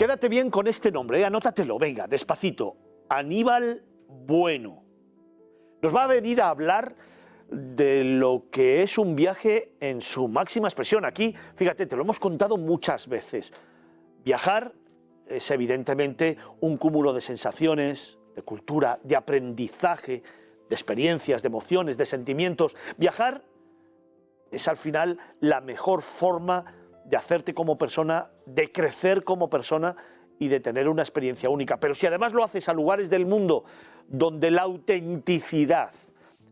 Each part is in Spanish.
Quédate bien con este nombre, anótatelo, venga, despacito. Aníbal Bueno. Nos va a venir a hablar de lo que es un viaje en su máxima expresión. Aquí, fíjate, te lo hemos contado muchas veces. Viajar es evidentemente un cúmulo de sensaciones, de cultura, de aprendizaje, de experiencias, de emociones, de sentimientos. Viajar es al final la mejor forma de hacerte como persona, de crecer como persona y de tener una experiencia única. Pero si además lo haces a lugares del mundo donde la autenticidad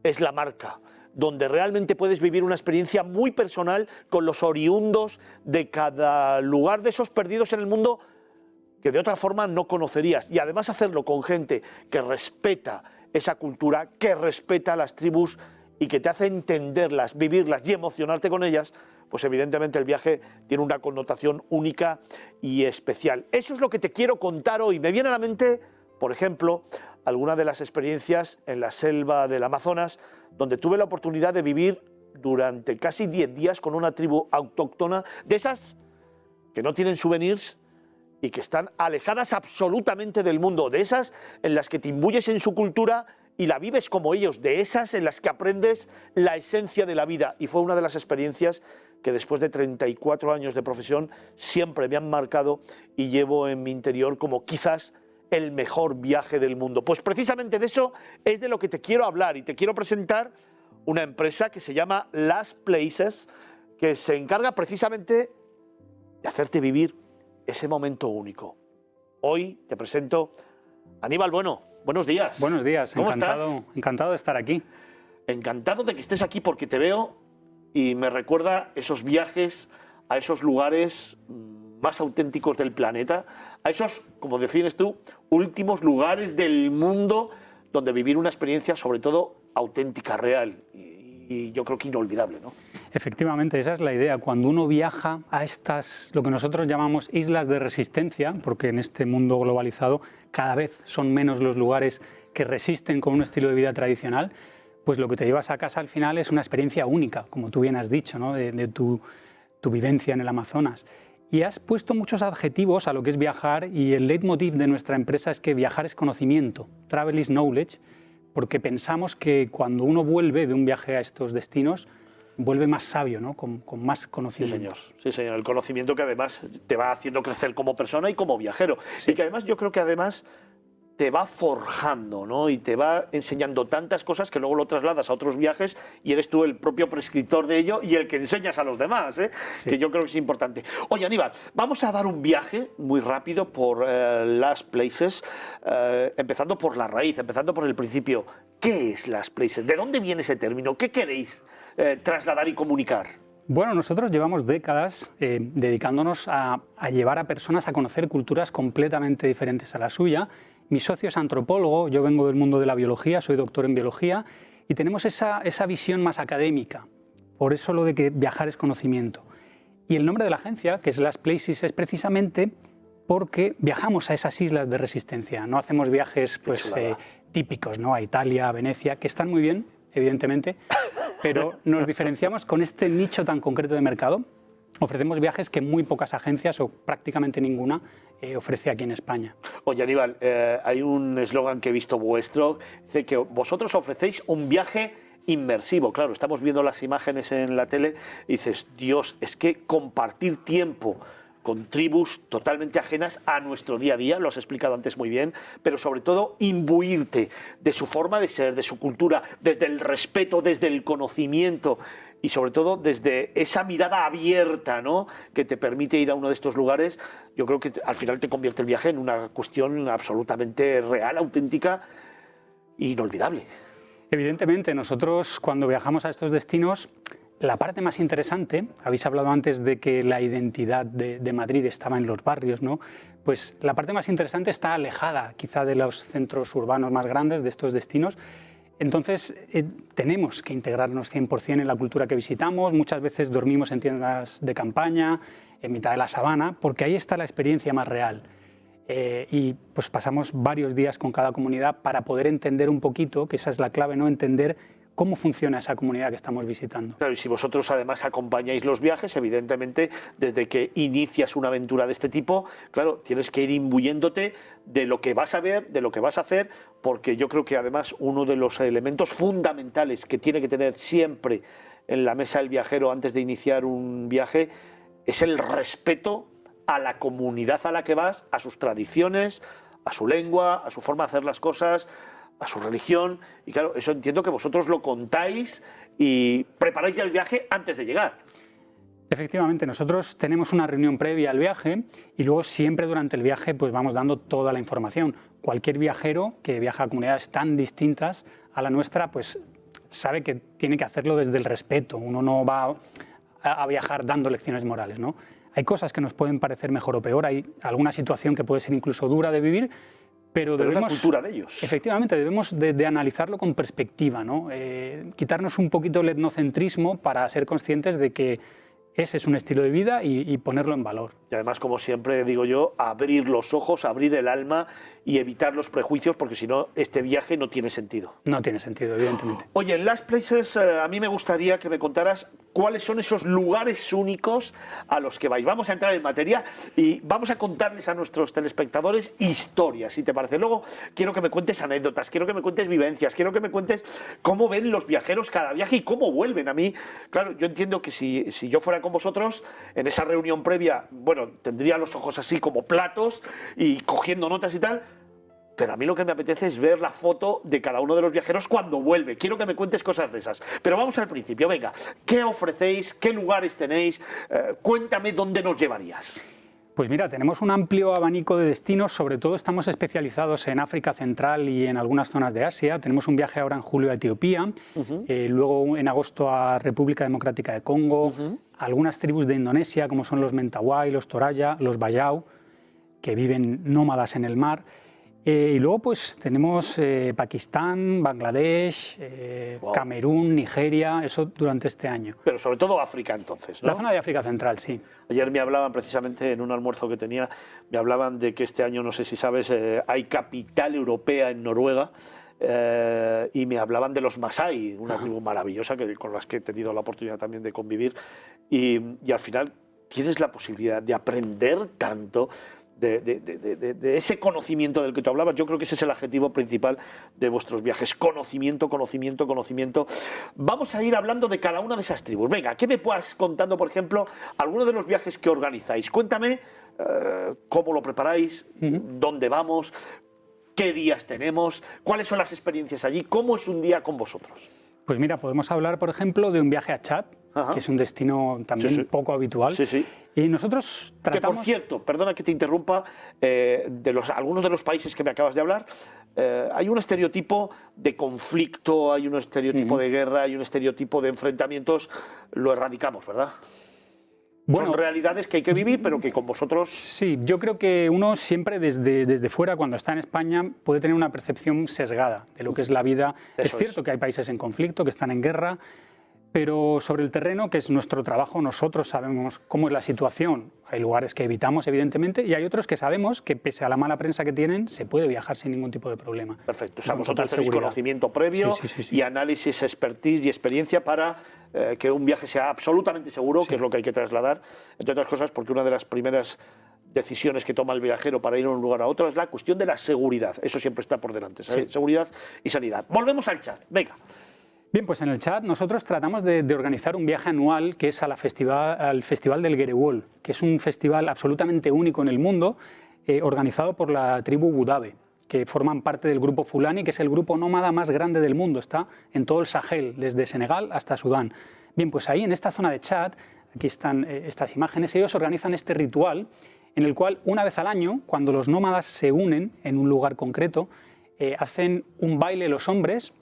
es la marca, donde realmente puedes vivir una experiencia muy personal con los oriundos de cada lugar de esos perdidos en el mundo que de otra forma no conocerías. Y además hacerlo con gente que respeta esa cultura, que respeta las tribus y que te hace entenderlas, vivirlas y emocionarte con ellas, pues evidentemente el viaje tiene una connotación única y especial. Eso es lo que te quiero contar hoy. Me viene a la mente, por ejemplo, alguna de las experiencias en la selva del Amazonas, donde tuve la oportunidad de vivir durante casi 10 días con una tribu autóctona, de esas que no tienen souvenirs y que están alejadas absolutamente del mundo, de esas en las que te imbuyes en su cultura y la vives como ellos, de esas en las que aprendes la esencia de la vida. Y fue una de las experiencias que después de 34 años de profesión siempre me han marcado y llevo en mi interior como quizás el mejor viaje del mundo. Pues precisamente de eso es de lo que te quiero hablar y te quiero presentar una empresa que se llama Last Places, que se encarga precisamente de hacerte vivir ese momento único. Hoy te presento a Aníbal Bueno. Buenos días. Buenos días, ¿Cómo encantado, estás? encantado de estar aquí. Encantado de que estés aquí porque te veo y me recuerda esos viajes a esos lugares más auténticos del planeta, a esos, como defines tú, últimos lugares del mundo donde vivir una experiencia sobre todo auténtica, real y yo creo que inolvidable, ¿no? Efectivamente, esa es la idea. Cuando uno viaja a estas, lo que nosotros llamamos islas de resistencia, porque en este mundo globalizado cada vez son menos los lugares que resisten con un estilo de vida tradicional, pues lo que te llevas a casa al final es una experiencia única, como tú bien has dicho, ¿no? de tu vivencia en el Amazonas. Y has puesto muchos adjetivos a lo que es viajar y el leitmotiv de nuestra empresa es que viajar es conocimiento, travel is knowledge, porque pensamos que cuando uno vuelve de un viaje a estos destinos, vuelve más sabio, ¿no? con más conocimiento. Sí, señor. El conocimiento que además te va haciendo crecer como persona y como viajero. Sí. Y que además yo creo que además te va forjando, ¿no? Y te va enseñando tantas cosas que luego lo trasladas a otros viajes y eres tú el propio prescriptor de ello y el que enseñas a los demás, ¿eh? Sí. Que yo creo que es importante. Oye, Aníbal, vamos a dar un viaje muy rápido por Last Places, empezando por la raíz, empezando por el principio. ¿Qué es Last Places? ¿De dónde viene ese término? ¿Qué queréis trasladar y comunicar? Bueno, nosotros llevamos décadas dedicándonos a llevar a personas a conocer culturas completamente diferentes a la suya. Mi socio es antropólogo, yo vengo del mundo de la biología, soy doctor en biología y tenemos esa visión más académica. Por eso lo de que viajar es conocimiento. Y el nombre de la agencia, que es Last Places, es precisamente porque viajamos a esas islas de resistencia. No hacemos viajes pues, típicos, ¿no? A Italia, a Venecia, que están muy bien, evidentemente, pero nos diferenciamos con este nicho tan concreto de mercado. Ofrecemos viajes que muy pocas agencias o prácticamente ninguna ofrece aquí en España. Oye, Aníbal, hay un eslogan que he visto vuestro, dice que vosotros ofrecéis un viaje inmersivo. Claro, estamos viendo las imágenes en la tele y dices, Dios, es que compartir tiempo con tribus totalmente ajenas a nuestro día a día, lo has explicado antes muy bien, pero sobre todo imbuirte de su forma de ser, de su cultura, desde el respeto, desde el conocimiento y sobre todo desde esa mirada abierta, ¿no? Que te permite ir a uno de estos lugares. Yo creo que al final te convierte el viaje en una cuestión absolutamente real, auténtica e inolvidable. Evidentemente, nosotros cuando viajamos a estos destinos, la parte más interesante, habéis hablado antes de que la identidad de Madrid estaba en los barrios, ¿no? Pues la parte más interesante está alejada quizá de los centros urbanos más grandes de estos destinos. Entonces tenemos que integrarnos 100% en la cultura que visitamos, muchas veces dormimos en tiendas de campaña, en mitad de la sabana, porque ahí está la experiencia más real. Y pues pasamos varios días con cada comunidad para poder entender un poquito, que esa es la clave, ¿no? Entender cómo funciona esa comunidad que estamos visitando. Claro, y si vosotros además acompañáis los viajes, evidentemente, desde que inicias una aventura de este tipo, claro, tienes que ir imbuyéndote de lo que vas a ver, de lo que vas a hacer, porque yo creo que además uno de los elementos fundamentales que tiene que tener siempre en la mesa el viajero antes de iniciar un viaje es el respeto a la comunidad a la que vas, a sus tradiciones, a su lengua, a su forma de hacer las cosas, a su religión. Y claro, eso entiendo que vosotros lo contáis y preparáis ya el viaje antes de llegar. Efectivamente, nosotros tenemos una reunión previa al viaje y luego siempre durante el viaje pues vamos dando toda la información. Cualquier viajero que viaja a comunidades tan distintas a la nuestra pues sabe que tiene que hacerlo desde el respeto. Uno no va a viajar dando lecciones morales, ¿no? Hay cosas que nos pueden parecer mejor o peor, hay alguna situación que puede ser incluso dura de vivir, pero debemos, es la cultura de ellos. Efectivamente, debemos de analizarlo con perspectiva, ¿no? Quitarnos un poquito el etnocentrismo para ser conscientes de que ese es un estilo de vida y ponerlo en valor. Y además, como siempre digo yo, abrir los ojos, abrir el alma y evitar los prejuicios, porque si no, este viaje no tiene sentido. No tiene sentido, evidentemente. Oye, en Last Places a mí me gustaría que me contaras cuáles son esos lugares únicos a los que vais. Vamos a entrar en materia y vamos a contarles a nuestros telespectadores historias, si te parece. Luego quiero que me cuentes anécdotas, quiero que me cuentes vivencias, quiero que me cuentes cómo ven los viajeros cada viaje y cómo vuelven. A mí, claro, yo entiendo que si yo fuera con vosotros, en esa reunión previa, bueno, tendría los ojos así como platos y cogiendo notas y tal, pero a mí lo que me apetece es ver la foto de cada uno de los viajeros cuando vuelve. Quiero que me cuentes cosas de esas. Pero vamos al principio, venga, ¿qué ofrecéis? ¿Qué lugares tenéis? Cuéntame dónde nos llevarías. Pues mira, tenemos un amplio abanico de destinos, sobre todo estamos especializados en África Central y en algunas zonas de Asia. Tenemos un viaje ahora en julio a Etiopía, luego en agosto a República Democrática de Congo, algunas tribus de Indonesia como son los Mentawai, los Toraya, los Bayao, que viven nómadas en el mar. Y luego pues tenemos Pakistán, Bangladesh, Wow. Camerún, Nigeria, eso durante este año. Pero sobre todo África entonces, ¿no? La zona de África Central, sí. Ayer me hablaban precisamente en un almuerzo que tenía, me hablaban de que este año, no sé si sabes, hay capital europea en Noruega. Y me hablaban de los Masái, una tribu maravillosa con las que he tenido la oportunidad también de convivir. Y al final tienes la posibilidad de aprender tanto de ese conocimiento del que tú hablabas. Yo creo que ese es el adjetivo principal de vuestros viajes: conocimiento, conocimiento, conocimiento. Vamos a ir hablando de cada una de esas tribus. Venga, ¿qué me puedas contando, por ejemplo, algunos de los viajes que organizáis? Cuéntame cómo lo preparáis, dónde vamos, qué días tenemos, cuáles son las experiencias allí, cómo es un día con vosotros. Pues mira, podemos hablar, por ejemplo, de un viaje a Chad, que es un destino también poco habitual. Y nosotros tratamos... Que, por cierto, perdona que te interrumpa, algunos de los países que me acabas de hablar, hay un estereotipo de conflicto, hay un estereotipo de guerra, hay un estereotipo de enfrentamientos. Lo erradicamos, ¿verdad? Bueno, son realidades que hay que vivir, pero que con vosotros... Sí, yo creo que uno siempre desde fuera, cuando está en España, puede tener una percepción sesgada de lo que es la vida. Es cierto que hay países en conflicto, que están en guerra, pero sobre el terreno, que es nuestro trabajo, nosotros sabemos cómo es la situación. Hay lugares que evitamos, evidentemente, y hay otros que sabemos que, pese a la mala prensa que tienen, se puede viajar sin ningún tipo de problema. Perfecto. O sea, vosotros tenéis conocimiento previo y análisis, expertise y experiencia para que un viaje sea absolutamente seguro, que es lo que hay que trasladar, entre otras cosas, porque una de las primeras decisiones que toma el viajero para ir de un lugar a otro es la cuestión de la seguridad. Eso siempre está por delante, seguridad y sanidad. Volvemos al Chad. Venga. Bien, pues en el Chad nosotros tratamos de organizar un viaje anual que es al Festival del Gerewol, que es un festival absolutamente único en el mundo, organizado por la tribu Budabe, que forman parte del grupo Fulani, que es el grupo nómada más grande del mundo, está en todo el Sahel, desde Senegal hasta Sudán. Bien, pues ahí en esta zona de Chad, aquí están estas imágenes, ellos organizan este ritual en el cual una vez al año, cuando los nómadas se unen en un lugar concreto, hacen un baile los hombres,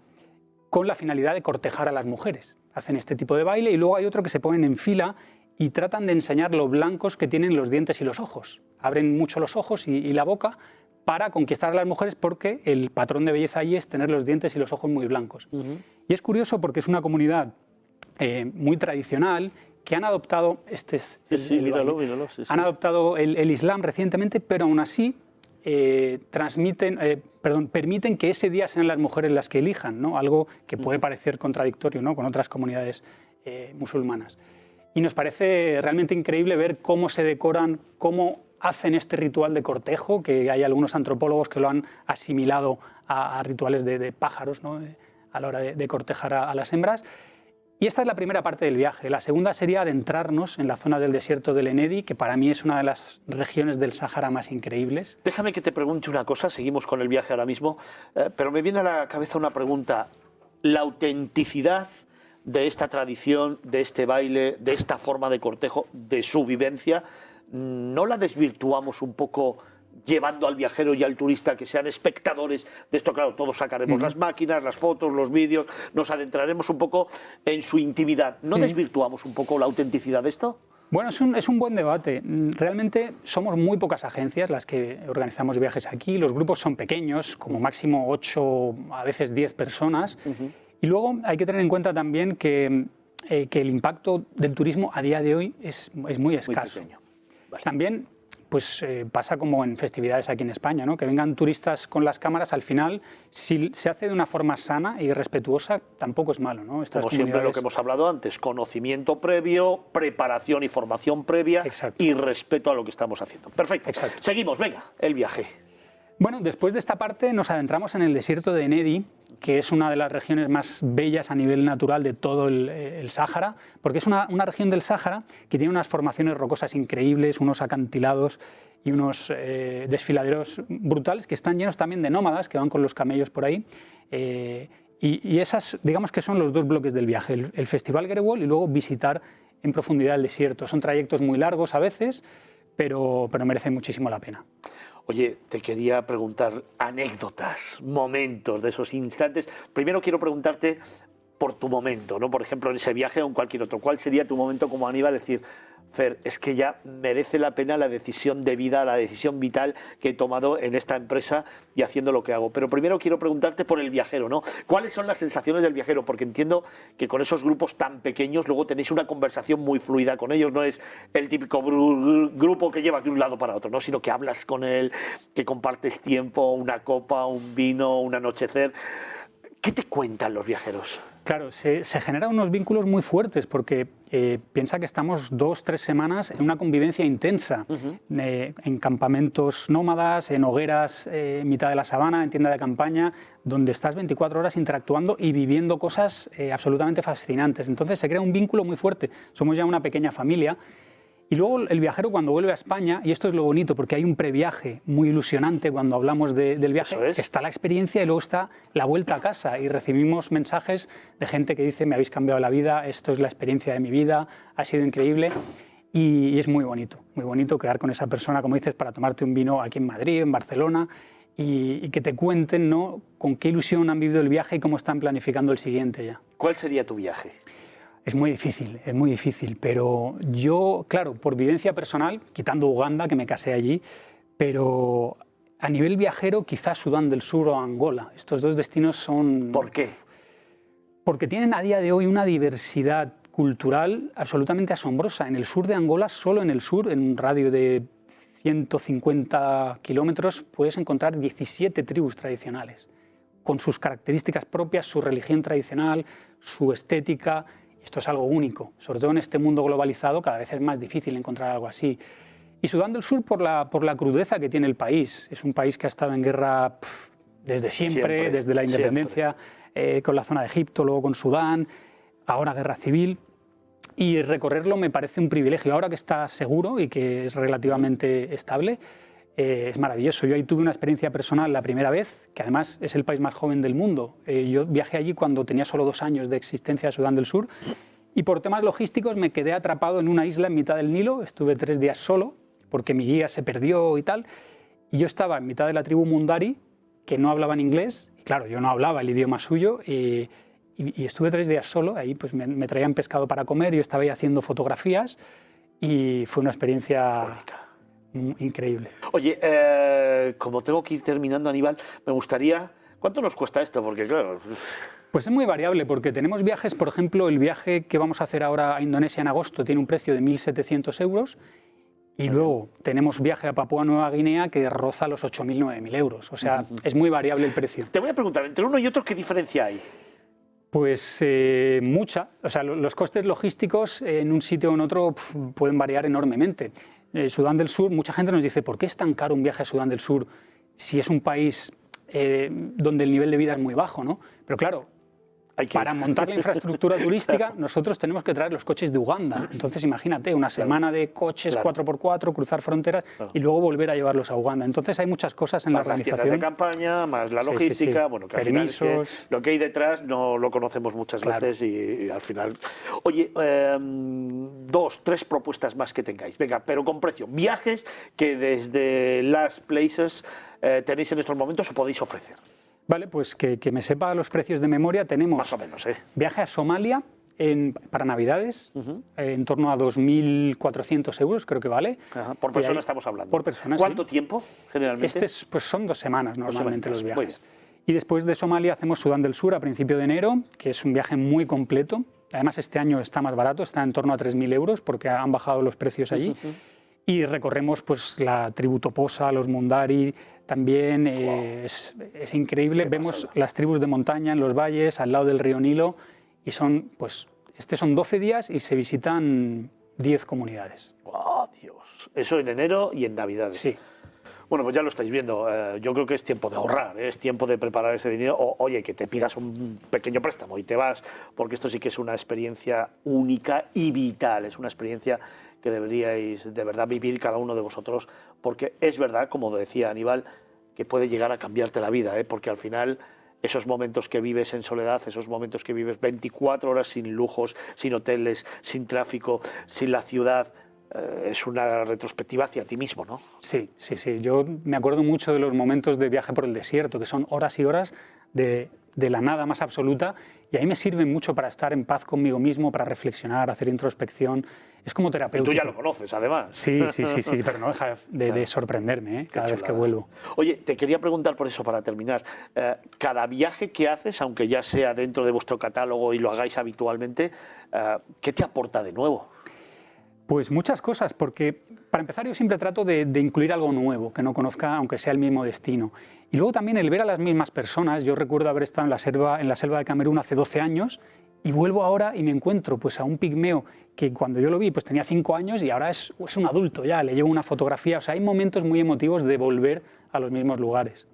con la finalidad de cortejar a las mujeres. Hacen este tipo de baile y luego hay otro que se ponen en fila y tratan de enseñar lo blancos que tienen los dientes y los ojos. Abren mucho los ojos y la boca para conquistar a las mujeres porque el patrón de belleza allí es tener los dientes y los ojos muy blancos. Y es curioso porque es una comunidad muy tradicional que han adoptado, han adoptado el Islam recientemente, pero aún así permiten que ese día sean las mujeres las que elijan, ¿no? Algo que puede parecer contradictorio, ¿no?, con otras comunidades musulmanas. Y nos parece realmente increíble ver cómo se decoran, cómo hacen este ritual de cortejo, que hay algunos antropólogos que lo han asimilado a rituales de pájaros, ¿no?, a la hora de cortejar a las hembras. Y esta es la primera parte del viaje. La segunda sería adentrarnos en la zona del desierto del Enedi, que para mí es una de las regiones del Sáhara más increíbles. Déjame que te pregunte una cosa, seguimos con el viaje ahora mismo, pero me viene a la cabeza una pregunta. La autenticidad de esta tradición, de este baile, de esta forma de cortejo, de su vivencia, ¿no la desvirtuamos un poco llevando al viajero y al turista que sean espectadores de esto? Claro, todos sacaremos las máquinas, las fotos, los vídeos, nos adentraremos un poco en su intimidad. ¿No desvirtuamos un poco la autenticidad de esto? Bueno, es un buen debate. Realmente somos muy pocas agencias las que organizamos viajes aquí. Los grupos son pequeños, como máximo 8, a veces 10 personas. Y luego hay que tener en cuenta también que el impacto del turismo a día de hoy es muy escaso. Muy pequeño. Vale. También pues pasa como en festividades aquí en España, ¿no?, que vengan turistas con las cámaras, al final, si se hace de una forma sana y respetuosa, tampoco es malo, ¿no? Como siempre lo que hemos hablado antes, conocimiento previo, preparación y formación previa. Exacto. Y respeto a lo que estamos haciendo. Perfecto. Exacto. Seguimos, venga, el viaje. Bueno, después de esta parte nos adentramos en el desierto de Enedi, que es una de las regiones más bellas a nivel natural de todo el Sáhara, porque es una región del Sáhara que tiene unas formaciones rocosas increíbles, unos acantilados y unos desfiladeros brutales que están llenos también de nómadas que van con los camellos por ahí. Y esas, digamos que son los dos bloques del viaje, el Festival Grewal y luego visitar en profundidad el desierto. Son trayectos muy largos a veces, pero merecen muchísimo la pena. Oye, te quería preguntar anécdotas, momentos de esos instantes. Primero quiero preguntarte por tu momento, ¿no? Por ejemplo, en ese viaje o en cualquier otro. ¿Cuál sería tu momento como Aníbal? Decir, Fer, es que ya merece la pena la decisión de vida, la decisión vital que he tomado en esta empresa y haciendo lo que hago. Pero primero quiero preguntarte por el viajero, ¿no? ¿Cuáles son las sensaciones del viajero? Porque entiendo que con esos grupos tan pequeños luego tenéis una conversación muy fluida con ellos. No es el típico grupo que llevas de un lado para otro, ¿no? Sino que hablas con él, que compartes tiempo, una copa, un vino, un anochecer. ¿Qué te cuentan los viajeros? Claro, se generan unos vínculos muy fuertes porque piensa que estamos 2 o 3 semanas en una convivencia intensa, en campamentos nómadas, en hogueras en mitad de la sabana, en tienda de campaña, donde estás 24 horas interactuando y viviendo cosas absolutamente fascinantes. Entonces se crea un vínculo muy fuerte, somos ya una pequeña familia. Y luego el viajero cuando vuelve a España, y esto es lo bonito porque hay un previaje muy ilusionante cuando hablamos del viaje, que está la experiencia y luego está la vuelta a casa y recibimos mensajes de gente que dice me habéis cambiado la vida, esto es la experiencia de mi vida, ha sido increíble y es muy bonito quedar con esa persona, como dices, para tomarte un vino aquí en Madrid, en Barcelona y que te cuenten, ¿no?, con qué ilusión han vivido el viaje y cómo están planificando el siguiente ya. ¿Cuál sería tu viaje? Es muy difícil, pero yo, claro, por vivencia personal, quitando Uganda, que me casé allí, pero a nivel viajero quizás Sudán del Sur o Angola. Estos dos destinos son... ¿Por qué? Porque tienen a día de hoy una diversidad cultural absolutamente asombrosa. En el sur de Angola, solo en el sur, en un radio de 150 kilómetros, puedes encontrar 17 tribus tradicionales, con sus características propias, su religión tradicional, su estética. Esto es algo único, sobre todo en este mundo globalizado, cada vez es más difícil encontrar algo así. Y Sudán del Sur por la crudeza que tiene el país. Es un país que ha estado en guerra desde siempre, desde la independencia, con la zona de Egipto, luego con Sudán, ahora guerra civil. Y recorrerlo me parece un privilegio. Ahora que está seguro y que es relativamente estable, es maravilloso. Yo ahí tuve una experiencia personal la primera vez, que además es el país más joven del mundo. Yo viajé allí cuando tenía solo 2 años de existencia de Sudán del Sur y por temas logísticos me quedé atrapado en una isla en mitad del Nilo. Estuve 3 días solo porque mi guía se perdió y tal. Y yo estaba en mitad de la tribu Mundari, que no hablaban inglés. Y claro, yo no hablaba el idioma suyo y estuve 3 días solo. Ahí pues me traían pescado para comer, yo estaba ahí haciendo fotografías y fue una experiencia... única. Increíble. Oye, como tengo que ir terminando, Aníbal, me gustaría... ¿Cuánto nos cuesta esto? Porque claro... Pues es muy variable, porque tenemos viajes, por ejemplo, el viaje que vamos a hacer ahora a Indonesia en agosto tiene un precio de 1.700 euros Y luego tenemos viaje a Papúa Nueva Guinea que roza los 8.000, 9.000 euros. O sea, es muy variable el precio. Te voy a preguntar, entre uno y otro, ¿qué diferencia hay? Pues mucha. O sea, los costes logísticos en un sitio o en otro pueden variar enormemente. Sudán del Sur, mucha gente nos dice, ¿por qué es tan caro un viaje a Sudán del Sur si es un país donde el nivel de vida es muy bajo, ¿no? Pero claro, para montar la infraestructura turística nosotros tenemos que traer los coches de Uganda. Entonces imagínate, una semana de coches 4x4, cruzar fronteras y luego volver a llevarlos a Uganda. Entonces hay muchas cosas en la organización. Las tiendas de campaña, más la logística, bueno, que al final es que lo que hay detrás no lo conocemos muchas veces y al final... Oye, 2, 3 propuestas más que tengáis, venga, pero con precio. Viajes que desde Last Places tenéis en estos momentos o podéis ofrecer. Vale, pues que me sepa los precios de memoria. Tenemos más o menos, viaje a Somalia para Navidades, en torno a 2.400 euros, creo que vale. Por persona estamos hablando. Por persona, ¿Cuánto tiempo, generalmente? Pues son 2 semanas normalmente los viajes. Y después de Somalia hacemos Sudán del Sur a principio de enero, que es un viaje muy completo. Además, este año está más barato, está en torno a 3.000 euros, porque han bajado los precios allí. Y recorremos pues la tribu Toposa, los Mundari, también es increíble. Vemos las tribus de montaña en los valles, al lado del río Nilo, y son, pues, son 12 días y se visitan 10 comunidades. ¡Oh, Dios! Eso en enero y en Navidades. Sí. Bueno, pues ya lo estáis viendo. Yo creo que es tiempo de ahorrar, es tiempo de preparar ese dinero. Oye, que te pidas un pequeño préstamo y te vas, porque esto sí que es una experiencia única y vital. Es una experiencia que deberíais de verdad vivir cada uno de vosotros, porque es verdad, como decía Aníbal, que puede llegar a cambiarte la vida, porque al final esos momentos que vives en soledad, esos momentos que vives 24 horas sin lujos, sin hoteles, sin tráfico, sin la ciudad, es una retrospectiva hacia ti mismo, ¿no? Sí, sí, sí. Yo me acuerdo mucho de los momentos de viaje por el desierto, que son horas y horas de la nada más absoluta, y ahí me sirven mucho para estar en paz conmigo mismo, para reflexionar, hacer introspección. Es como terapéutico. Y tú ya lo conoces, además. Sí, sí, sí, sí, pero no deja de sorprenderme cada vez que vuelvo. Oye, te quería preguntar por eso, para terminar. Cada viaje que haces, aunque ya sea dentro de vuestro catálogo y lo hagáis habitualmente, ¿qué te aporta de nuevo? Pues muchas cosas, porque para empezar yo siempre trato de incluir algo nuevo, que no conozca, aunque sea el mismo destino. Y luego también el ver a las mismas personas. Yo recuerdo haber estado en la selva de Camerún hace 12 años y vuelvo ahora y me encuentro pues, a un pigmeo que cuando yo lo vi pues, tenía 5 años y ahora es un adulto ya, le llevo una fotografía. O sea, hay momentos muy emotivos de volver a los mismos lugares.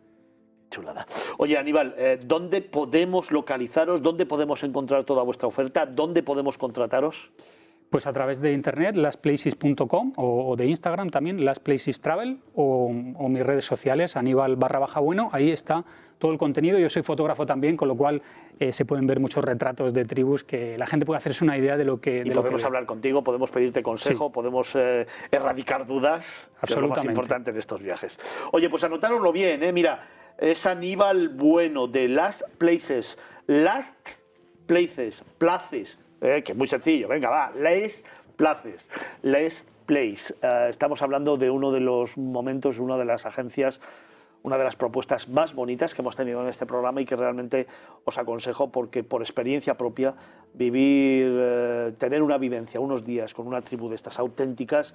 Chulada. Oye, Aníbal, ¿dónde podemos localizaros? ¿Dónde podemos encontrar toda vuestra oferta? ¿Dónde podemos contrataros? Pues a través de internet, lastplaces.com o de Instagram también, lastplacestravel o mis redes sociales, Aníbal_bueno, ahí está todo el contenido. Yo soy fotógrafo también, con lo cual se pueden ver muchos retratos de tribus que la gente puede hacerse una idea de lo que... Y podemos hablar contigo, podemos pedirte consejo, sí. Podemos erradicar dudas, que es lo más importante de estos viajes. Oye, pues anotároslo bien, mira, es Aníbal Bueno de Last Places, Places, que es muy sencillo, venga, va, Last Place. Estamos hablando de uno de los momentos, una de las agencias, una de las propuestas más bonitas que hemos tenido en este programa y que realmente os aconsejo porque por experiencia propia vivir, tener una vivencia, unos días con una tribu de estas auténticas,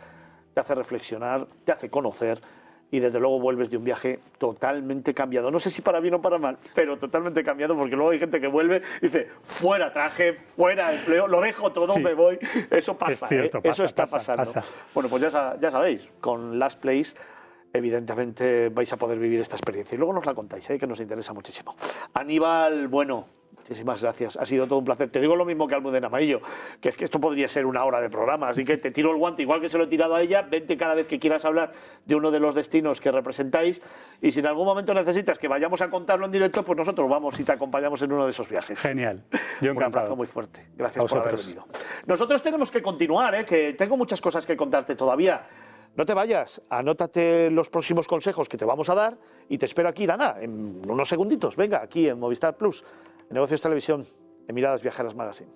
te hace reflexionar, te hace conocer y desde luego vuelves de un viaje totalmente cambiado. No sé si para bien o para mal, pero totalmente cambiado, porque luego hay gente que vuelve y dice, fuera traje, fuera empleo, lo dejo todo, sí. Me voy. Eso pasa, es cierto, eso está pasando. Bueno, pues ya sabéis, con Last Place evidentemente vais a poder vivir esta experiencia. Y luego nos la contáis, que nos interesa muchísimo. Aníbal, bueno, muchísimas gracias. Ha sido todo un placer. Te digo lo mismo que a Almudena Amarillo, que es que esto podría ser una hora de programa, así que te tiro el guante, igual que se lo he tirado a ella, vente cada vez que quieras hablar de uno de los destinos que representáis y si en algún momento necesitas que vayamos a contarlo en directo, pues nosotros vamos y te acompañamos en uno de esos viajes. Genial. Yo un abrazo muy fuerte. Gracias por haber venido. Nosotros tenemos que continuar, que tengo muchas cosas que contarte todavía. No te vayas, anótate los próximos consejos que te vamos a dar y te espero aquí, nada, en unos segunditos. Venga, aquí en Movistar Plus, en Negocios Televisión, en Miradas Viajeras Magazine.